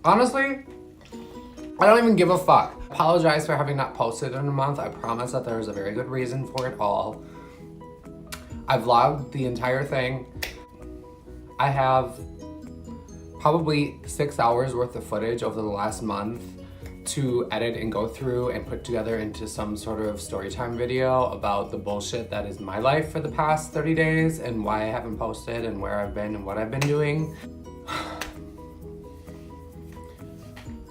Honestly, I don't even give a fuck. Apologize for having not posted in a month. I promise that there is a very good reason for it all. I vlogged the entire thing. I have probably 6 hours worth of footage over the last month to edit and go through and put together into some sort of storytime video about the bullshit that is my life for the past 30 days and why I haven't posted and where I've been and what I've been doing.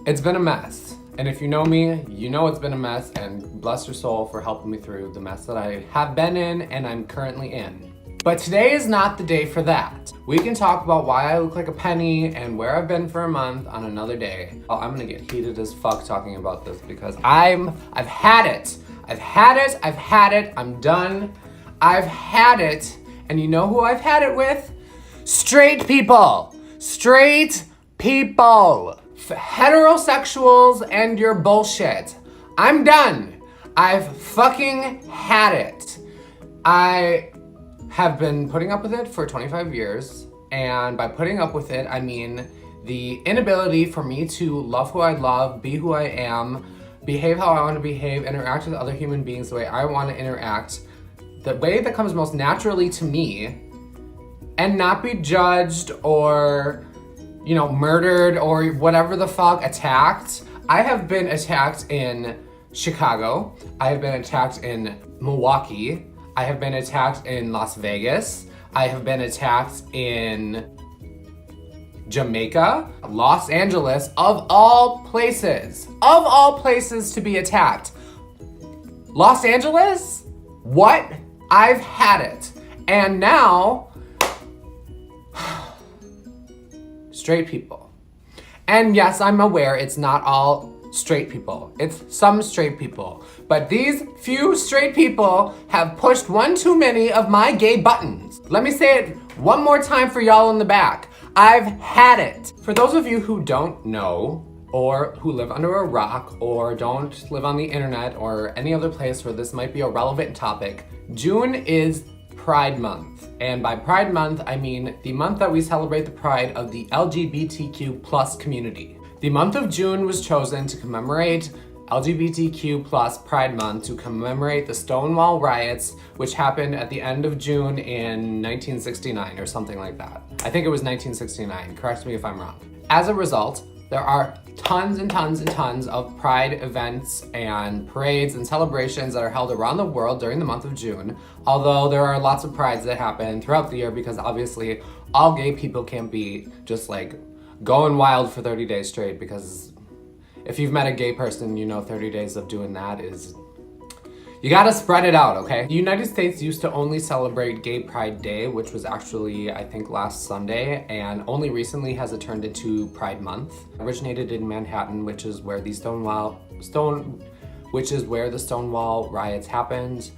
It's been a mess. And if you know me, you know it's been a mess, and bless your soul for helping me through the mess that I have been in and I'm currently in. But today is not the day for that. We can talk about why I look like a penny and where I've been for a month on another day. Oh, I'm gonna get heated as fuck talking about this because I've had it. I'm done. I've had it. And you know who I've had it with? Straight people. Straight people. Heterosexuals and your bullshit. I'm done. I've fucking had it. I have been putting up with it for 25 years, and by putting up with it, I mean the inability for me to love who I love, be who I am, behave how I want to behave, interact with other human beings the way I want to interact, the way that comes most naturally to me, and not be judged or, you know, murdered or whatever the fuck, attacked. I have been attacked in Chicago. I have been attacked in Milwaukee. I have been attacked in Las Vegas. I have been attacked in Jamaica, Los Angeles, of all places to be attacked. Los Angeles? What? I've had it. And now, straight people. And yes, I'm aware it's not all straight people. It's some straight people. But these few straight people have pushed one too many of my gay buttons. Let me say it one more time for y'all in the back. I've had it. For those of you who don't know, or who live under a rock, or don't live on the internet, or any other place where this might be a relevant topic, June is Pride Month. And by Pride Month, I mean the month that we celebrate the pride of the LGBTQ plus community. The month of June was chosen to commemorate LGBTQ plus Pride Month, to commemorate the Stonewall riots, which happened at the end of June in 1969 or something like that. I think it was 1969, correct me if I'm wrong. As a result, there are tons and tons and tons of Pride events and parades and celebrations that are held around the world during the month of June, although there are lots of prides that happen throughout the year because obviously all gay people can't be just like going wild for 30 days straight, because if you've met a gay person, you know 30 days of doing that is, you gotta spread it out, okay? The United States used to only celebrate Gay Pride Day, which was actually, I think, last Sunday, and only recently has it turned into Pride Month. It originated in Manhattan, which is where the Stonewall riots happened.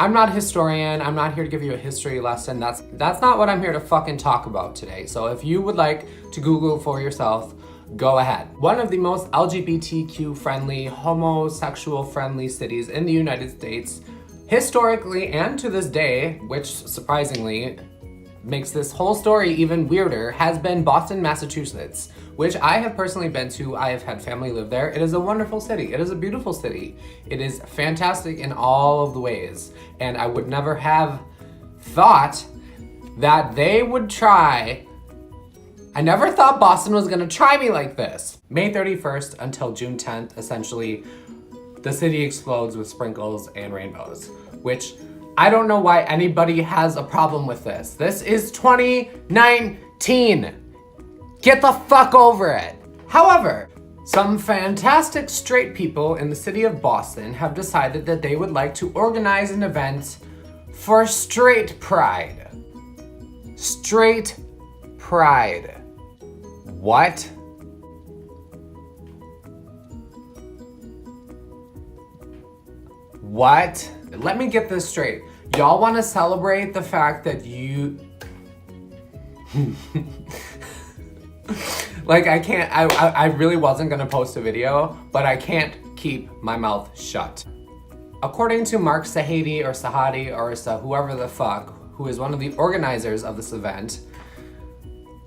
I'm not a historian. I'm not here to give you a history lesson. That's not what I'm here to fucking talk about today. So if you would like to Google for yourself, go ahead. One of the most LGBTQ friendly, homosexual friendly cities in the United States, historically and to this day, which surprisingly makes this whole story even weirder, has been Boston, Massachusetts, which I have personally been to. I have had family live there. It is a wonderful city. It is a beautiful city. It is fantastic in all of the ways. And I would never have thought that they would try. I never thought Boston was gonna try me like this. May 31st until June 10th, essentially, the city explodes with sprinkles and rainbows, which I don't know why anybody has a problem with this. This is 2019. Get the fuck over it. However, some fantastic straight people in the city of Boston have decided that they would like to organize an event for straight pride. Straight pride. What? What? Let me get this straight. Y'all want to celebrate the fact that you... Like, I really wasn't gonna post a video, but I can't keep my mouth shut. According to Mark Sahadi or whoever the fuck, who is one of the organizers of this event,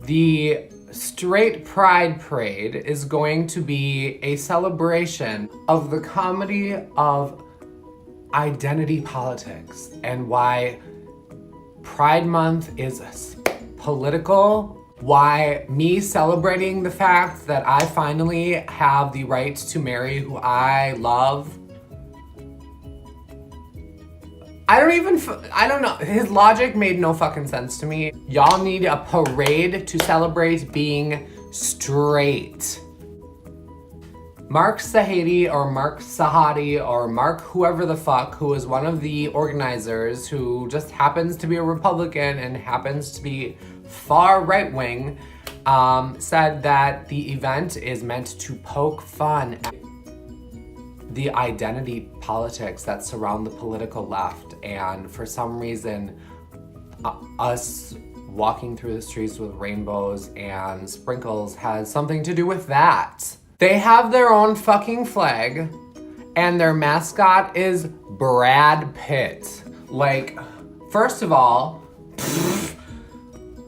the straight pride parade is going to be a celebration of the comedy of identity politics and why Pride Month is political, why me celebrating the fact that I finally have the right to marry who I love. I don't know. His logic made no fucking sense to me. Y'all need a parade to celebrate being straight. Mark Sahadi or Mark Sahadi or Mark whoever the fuck, who is one of the organizers who just happens to be a Republican and happens to be far right-wing, said that the event is meant to poke fun at the identity politics that surround the political left, and for some reason, us walking through the streets with rainbows and sprinkles has something to do with that. They have their own fucking flag, and their mascot is Brad Pitt. Like, first of all,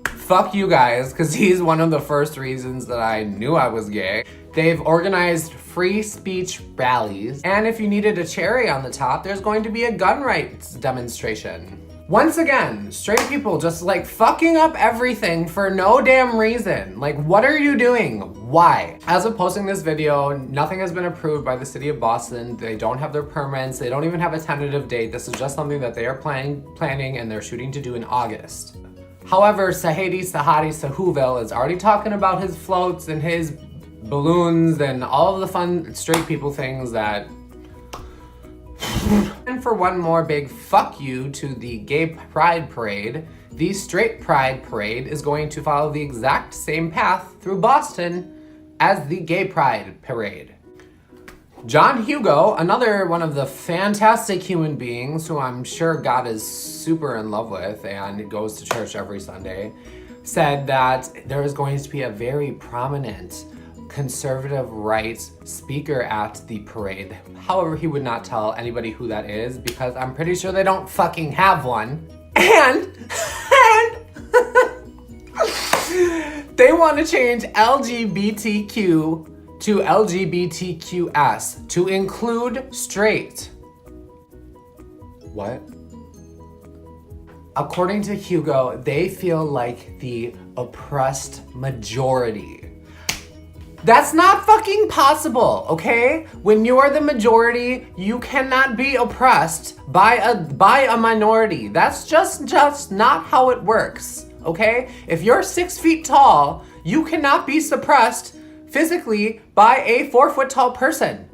fuck you guys, because he's one of the first reasons that I knew I was gay. They've organized free speech rallies, and if you needed a cherry on the top, there's going to be a gun rights demonstration. Once again, straight people just like fucking up everything for no damn reason. Like, what are you doing? Why? As of posting this video, nothing has been approved by the city of Boston. They don't have their permits. They don't even have a tentative date. This is just something that they are planning and they're shooting to do in August. However, Sahadi Sahuville is already talking about his floats and his balloons and all of the fun straight people things that... And for one more big fuck you to the gay pride parade, the straight pride parade is going to follow the exact same path through Boston as the gay pride parade. John Hugo, another one of the fantastic human beings who I'm sure God is super in love with and goes to church every Sunday, said that there is going to be a very prominent conservative right speaker at the parade. However, he would not tell anybody who that is because I'm pretty sure they don't fucking have one. And they want to change LGBTQ to LGBTQS to include straight. What? According to Hugo, they feel like the oppressed majority. That's not fucking possible, okay? When you are the majority, you cannot be oppressed by a minority. That's just not how it works, okay? If you're 6 feet tall, you cannot be suppressed physically by a 4 foot tall person.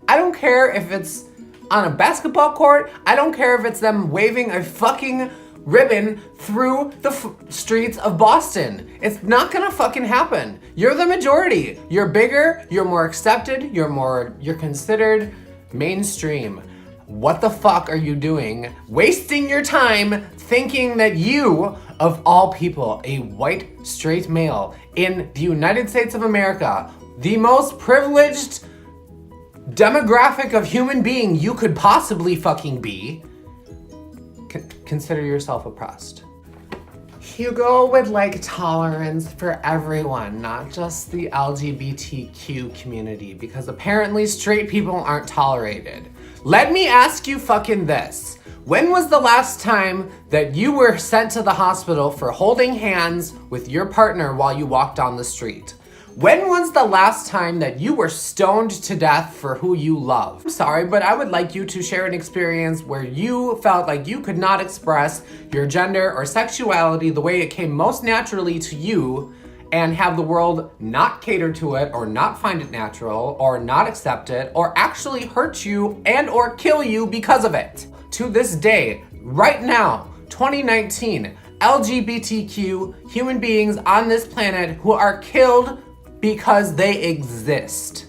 I don't care if it's on a basketball court. I don't care if it's them waving a fucking ribbon through the streets of Boston. It's not gonna fucking happen. You're the majority. You're bigger, you're more accepted, you're considered mainstream. What the fuck are you doing? Wasting your time thinking that you, of all people, a white straight male in the United States of America, the most privileged demographic of human being you could possibly fucking be, consider yourself oppressed. Hugo would like tolerance for everyone, not just the LGBTQ community, because apparently straight people aren't tolerated. Let me ask you fucking this. When was the last time that you were sent to the hospital for holding hands with your partner while you walked down the street? When was the last time that you were stoned to death for who you love? I'm sorry, but I would like you to share an experience where you felt like you could not express your gender or sexuality the way it came most naturally to you and have the world not cater to it or not find it natural or not accept it or actually hurt you and or kill you because of it. To this day, right now, 2019, LGBTQ human beings on this planet who are killed because they exist.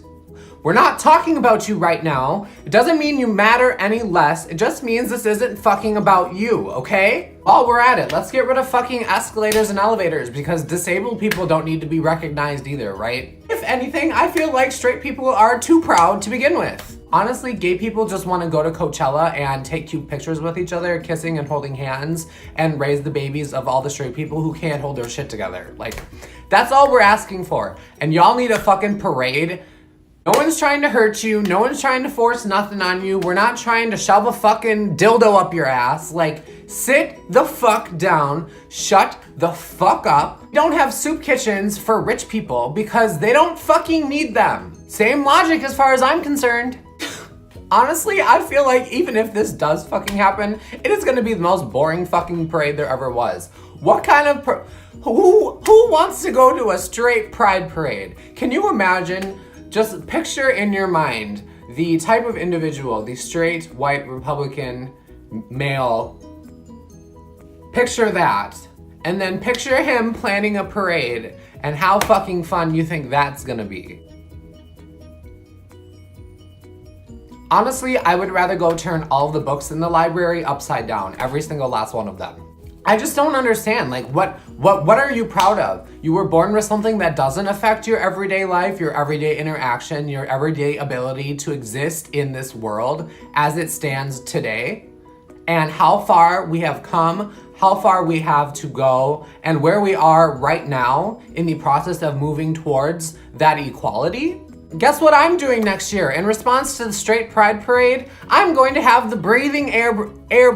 We're not talking about you right now. It doesn't mean you matter any less. It just means this isn't fucking about you, okay? While we're at it, let's get rid of fucking escalators and elevators because disabled people don't need to be recognized either, right? If anything, I feel like straight people are too proud to begin with. Honestly, gay people just want to go to Coachella and take cute pictures with each other, kissing and holding hands, and raise the babies of all the straight people who can't hold their shit together. Like, That's all we're asking for. And y'all need a fucking parade. No one's trying to hurt you. No one's trying to force nothing on you. We're not trying to shove a fucking dildo up your ass. Like, sit the fuck down. Shut the fuck up. We don't have soup kitchens for rich people because they don't fucking need them. Same logic as far as I'm concerned. Honestly, I feel like even if this does fucking happen, it is gonna be the most boring fucking parade there ever was. What kind of who wants to go to a straight pride parade? Can you imagine? Just picture in your mind the type of individual, the straight, white, Republican, male. Picture that. And then picture him planning a parade and how fucking fun you think that's gonna be. Honestly, I would rather go turn all the books in the library upside down, every single last one of them. I just don't understand, like, what are you proud of? You were born with something that doesn't affect your everyday life, your everyday interaction, your everyday ability to exist in this world as it stands today, and how far we have come, how far we have to go, and where we are right now in the process of moving towards that equality. Guess what I'm doing next year? In response to the straight pride parade, I'm going to have the breathing air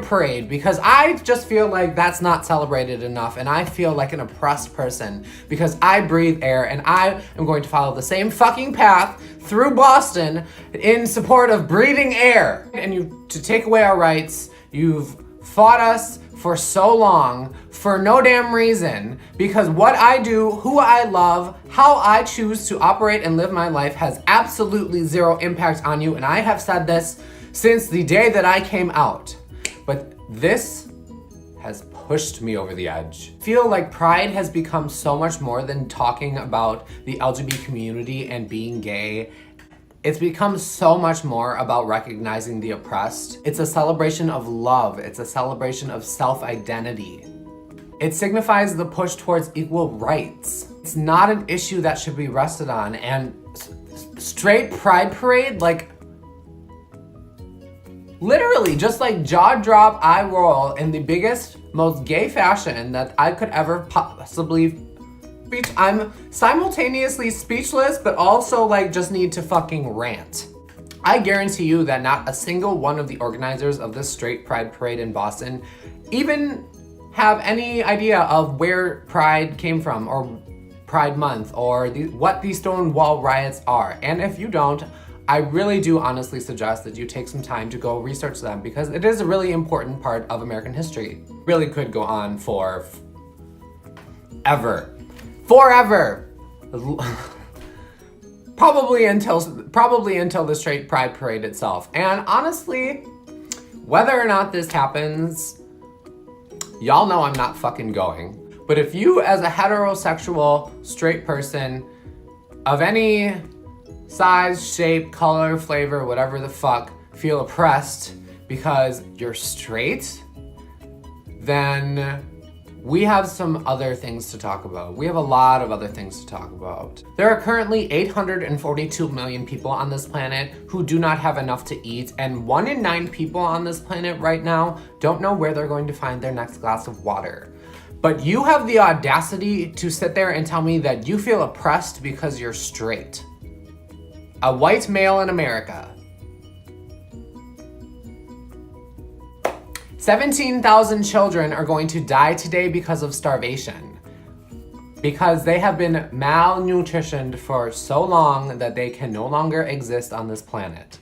parade because I just feel like that's not celebrated enough, and I feel like an oppressed person because I breathe air, and I am going to follow the same fucking path through Boston in support of breathing air. And to take away our rights, you've fought us for so long for no damn reason, because what I do, who I love, how I choose to operate and live my life has absolutely zero impact on you, and I have said this since the day that I came out. But this has pushed me over the edge. I feel like pride has become so much more than talking about the LGBT community and being gay. It's become so much more about recognizing the oppressed. It's a celebration of love. It's a celebration of self-identity. It signifies the push towards equal rights. It's not an issue that should be rested on. And straight pride parade, like, literally just like jaw drop, eye roll in the biggest, most gay fashion that I could ever possibly speech. I'm simultaneously speechless, but also like just need to fucking rant. I guarantee you that not a single one of the organizers of this straight pride parade in Boston even have any idea of where pride came from or Pride Month or what these Stonewall riots are. And if you don't, I really do honestly suggest that you take some time to go research them because it is a really important part of American history. Really could go on for forever. Probably until the straight pride parade itself. And honestly, whether or not this happens, y'all know I'm not fucking going. But if you as a heterosexual straight person of any size, shape, color, flavor, whatever the fuck, feel oppressed because you're straight, then we have some other things to talk about. We have a lot of other things to talk about. There are currently 842 million people on this planet who do not have enough to eat, and 1 in 9 people on this planet right now don't know where they're going to find their next glass of water. But you have the audacity to sit there and tell me that you feel oppressed because you're straight. A white male in America. 17,000 children are going to die today because of starvation. Because they have been malnutritioned for so long that they can no longer exist on this planet.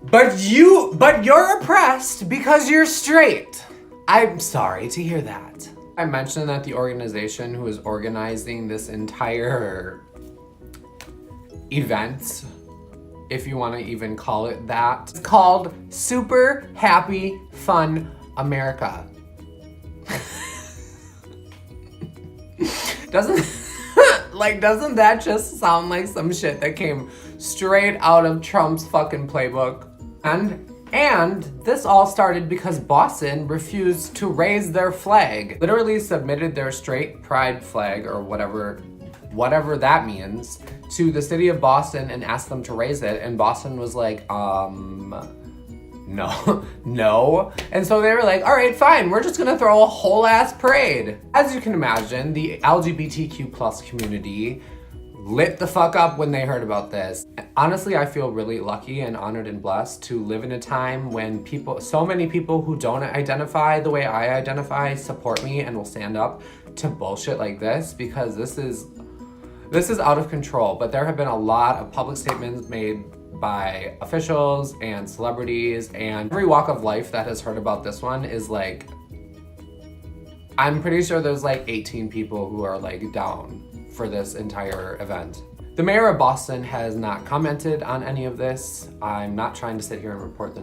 But you're oppressed because you're straight. I'm sorry to hear that. I mentioned that the organization who is organizing this entire event, if you want to even call it that, it's called Super Happy Fun America. Doesn't that just sound like some shit that came straight out of Trump's fucking playbook? And this all started because Boston refused to raise their flag. Literally submitted their straight pride flag or whatever that means to the city of Boston and asked them to raise it, and Boston was like, no, no. And so they were like, all right, fine, we're just gonna throw a whole ass parade. As you can imagine, the LGBTQ plus community lit the fuck up when they heard about this. Honestly, I feel really lucky and honored and blessed to live in a time when so many people who don't identify the way I identify support me and will stand up to bullshit like this, because this is out of control. But there have been a lot of public statements made by officials and celebrities, and every walk of life that has heard about this one is like, I'm pretty sure there's like 18 people who are like down for this entire event. The mayor of Boston has not commented on any of this. I'm not trying to sit here and report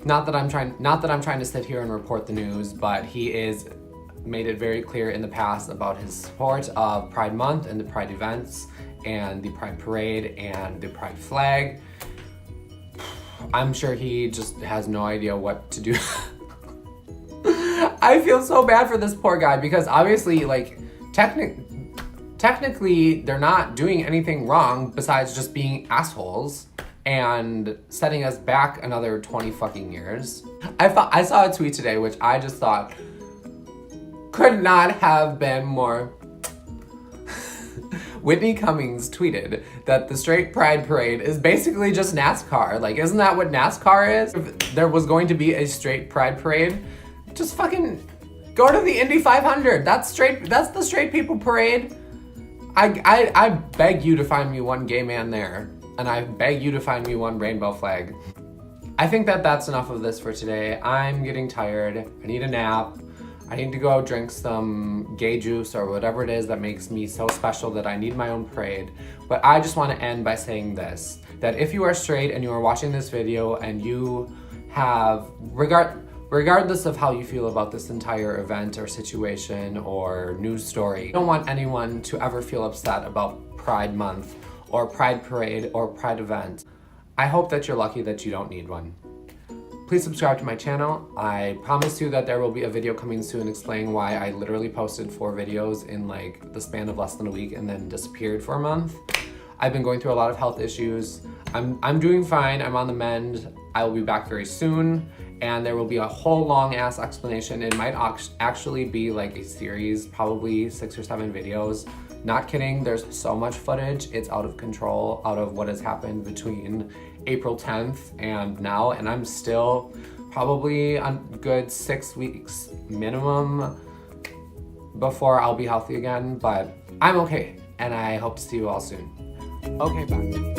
not that I'm trying to sit here and report the news, but he is made it very clear in the past about his support of Pride Month and the Pride events and the Pride Parade and the Pride flag. I'm sure he just has no idea what to do. I feel so bad for this poor guy, because obviously, like, technically they're not doing anything wrong besides just being assholes and setting us back another 20 fucking years. I saw a tweet today which I just thought could not have been more. Whitney Cummings tweeted that the Straight Pride Parade is basically just NASCAR. Like, isn't that what NASCAR is? If there was going to be a Straight Pride Parade, just fucking go to the Indy 500. That's the straight people parade. I beg you to find me one gay man there, and I beg you to find me one rainbow flag. I think that's enough of this for today. I'm getting tired. I need a nap. I need to go drink some gay juice or whatever it is that makes me so special that I need my own parade. But I just want to end by saying this, that if you are straight and you are watching this video and you have, regardless of how you feel about this entire event or situation or news story, I don't want anyone to ever feel upset about Pride Month or Pride Parade or Pride event. I hope that you're lucky that you don't need one. Please subscribe to my channel. I promise you that there will be a video coming soon explaining why I literally posted 4 videos in like the span of less than a week and then disappeared for a month. I've been going through a lot of health issues. I'm doing fine, I'm on the mend. I will be back very soon, and there will be a whole long ass explanation. It might actually be like a series, probably 6 or 7 videos. Not kidding, there's so much footage, it's out of control, out of what has happened between April 10th and now, and I'm still probably a good 6 weeks minimum before I'll be healthy again, but I'm okay, and I hope to see you all soon. Okay, bye.